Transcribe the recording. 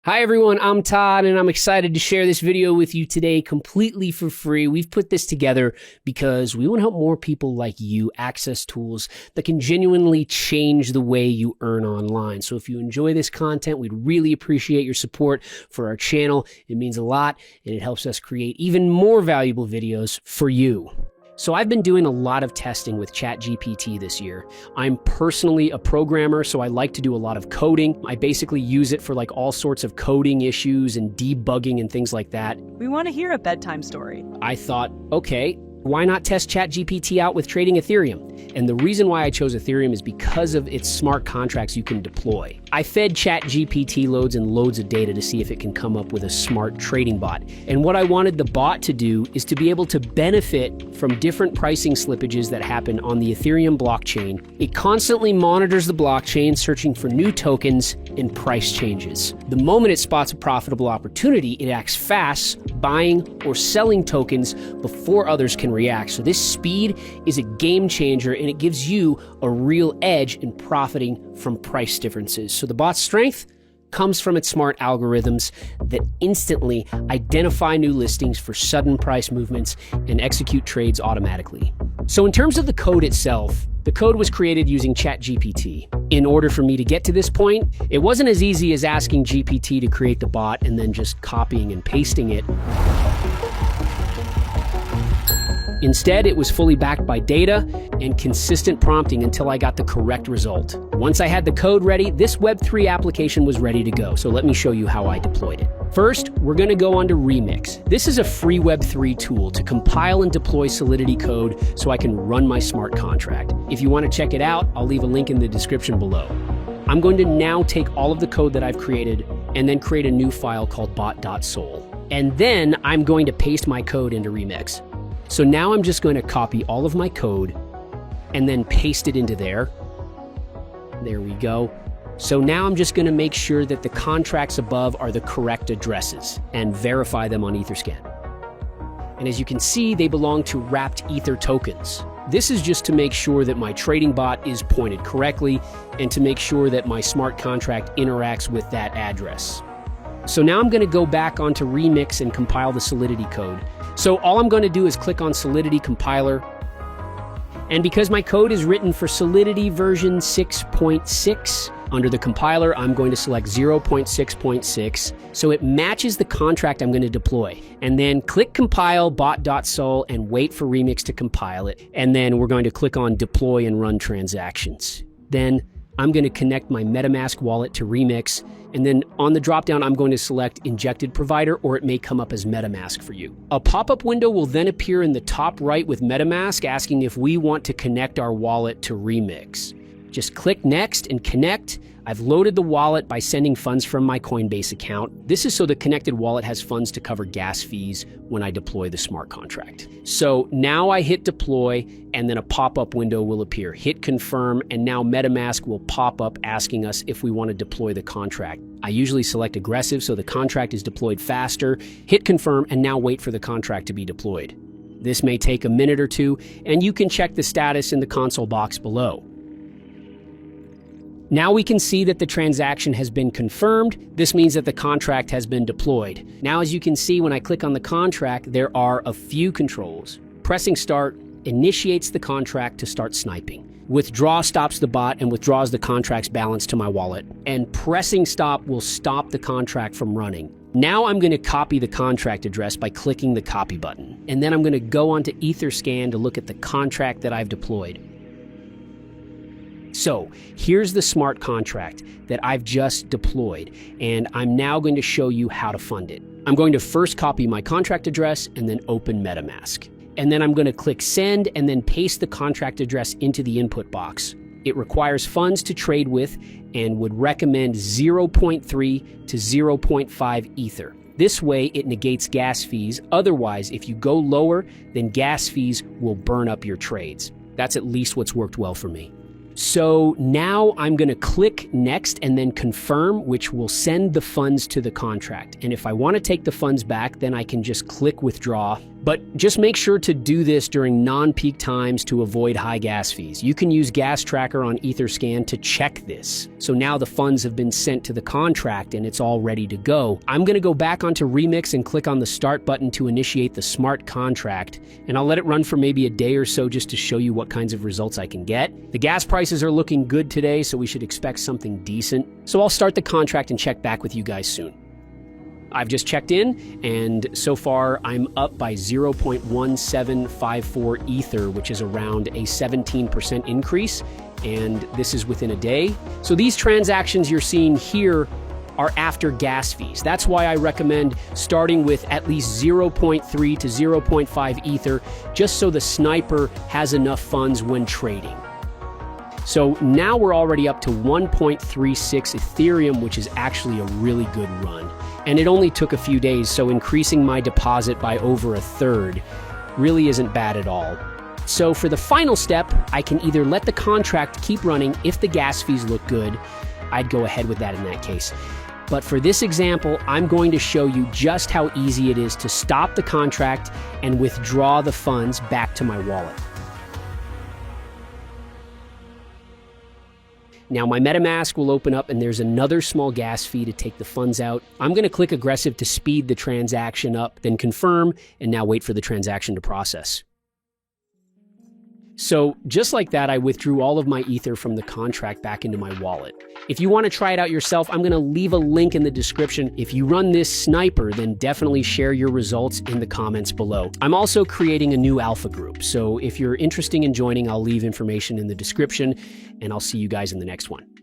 Hi everyone, I'm Todd and I'm excited to share this video with you today completely for free. We've put this together because we want to help more people like you access tools that can genuinely change the way you earn online. So if you enjoy this content, we'd really appreciate your support for our channel. It means a lot and it helps us create even more valuable videos for you. So I've been doing a lot of testing with ChatGPT this year. I'm personally a programmer, so I like to do a lot of coding. I basically use it for like all sorts of coding issues and debugging and things like that. We want to hear a bedtime story. I thought, okay, why not test ChatGPT out with trading Ethereum? And the reason why I chose Ethereum is because of its smart contracts you can deploy. I fed ChatGPT loads and loads of data to see if it can come up with a smart trading bot. And what I wanted the bot to do is to be able to benefit from different pricing slippages that happen on the Ethereum blockchain. It constantly monitors the blockchain, searching for new tokens and price changes. The moment it spots a profitable opportunity, it acts fast, buying or selling tokens before others can react. So this speed is a game changer and it gives you a real edge in profiting from price differences. So the bot's strength comes from its smart algorithms that instantly identify new listings for sudden price movements and execute trades automatically. So in terms of the code itself, the code was created using ChatGPT. In order for me to get to this point, it wasn't as easy as asking GPT to create the bot and then just copying and pasting it. Instead, it was fully backed by data and consistent prompting until I got the correct result. Once I had the code ready, this Web3 application was ready to go. So let me show you how I deployed it. First, we're going to go onto Remix. This is a free Web3 tool to compile and deploy Solidity code so I can run my smart contract. If you want to check it out, I'll leave a link in the description below. I'm going to now take all of the code that I've created and then create a new file called bot.sol. And then I'm going to paste my code into Remix. So now I'm just going to copy all of my code and then paste it into there. There we go. So now I'm just going to make sure that the contracts above are the correct addresses and verify them on Etherscan. And as you can see, they belong to wrapped Ether tokens. This is just to make sure that my trading bot is pointed correctly and to make sure that my smart contract interacts with that address. So now I'm going to go back onto Remix and compile the Solidity code. So all I'm going to do is click on Solidity compiler. And because my code is written for Solidity version 6.6, under the compiler, I'm going to select 0.6.6. So it matches the contract I'm going to deploy. And then click compile bot.sol and wait for Remix to compile it. And then we're going to click on deploy and run transactions. Then I'm going to connect my MetaMask wallet to Remix, and then on the dropdown, I'm going to select Injected Provider, or it may come up as MetaMask for you. A pop-up window will then appear in the top right with MetaMask, asking if we want to connect our wallet to Remix. Just click Next and connect. I've loaded the wallet by sending funds from my Coinbase account. This is so the connected wallet has funds to cover gas fees when I deploy the smart contract. So now I hit deploy and then a pop-up window will appear. Hit confirm and now MetaMask will pop up asking us if we want to deploy the contract. I usually select aggressive so the contract is deployed faster. Hit confirm and now wait for the contract to be deployed. This may take a minute or two and you can check the status in the console box below. Now we can see that the transaction has been confirmed. This means that the contract has been deployed. Now, as you can see, when I click on the contract, there are a few controls. Pressing start initiates the contract to start sniping. Withdraw stops the bot and withdraws the contract's balance to my wallet. And pressing stop will stop the contract from running. Now I'm going to copy the contract address by clicking the copy button. And then I'm going to go onto Etherscan to look at the contract that I've deployed. So here's the smart contract that I've just deployed, and I'm now going to show you how to fund it. I'm going to first copy my contract address and then open MetaMask. And then I'm going to click send and then paste the contract address into the input box. It requires funds to trade with and would recommend 0.3 to 0.5 Ether. This way it negates gas fees. Otherwise, if you go lower, then gas fees will burn up your trades. That's at least what's worked well for me. So now I'm going to click next and then confirm, which will send the funds to the contract. And if I want to take the funds back, then I can just click withdraw But just make sure to do this during non-peak times to avoid high gas fees. You can use Gas Tracker on Etherscan to check this. So now the funds have been sent to the contract and it's all ready to go. I'm going to go back onto Remix and click on the Start button to initiate the smart contract. And I'll let it run for maybe a day or so just to show you what kinds of results I can get. The gas prices are looking good today, so we should expect something decent. So I'll start the contract and check back with you guys soon. I've just checked in, and so far I'm up by 0.1754 Ether, which is around a 17% increase, and this is within a day. So these transactions you're seeing here are after gas fees. That's why I recommend starting with at least 0.3 to 0.5 Ether, just so the sniper has enough funds when trading. So now we're already up to 1.36 Ethereum, which is actually a really good run. And it only took a few days, so increasing my deposit by over a third really isn't bad at all. So for the final step, I can either let the contract keep running if the gas fees look good. I'd go ahead with that in that case. But for this example, I'm going to show you just how easy it is to stop the contract and withdraw the funds back to my wallet. Now my MetaMask will open up and there's another small gas fee to take the funds out. I'm going to click aggressive to speed the transaction up, then confirm, and now wait for the transaction to process. So just like that, I withdrew all of my Ether from the contract back into my wallet. If you want to try it out yourself, I'm going to leave a link in the description. If you run this sniper, then definitely share your results in the comments below. I'm also creating a new alpha group, so if you're interested in joining, I'll leave information in the description, and I'll see you guys in the next one.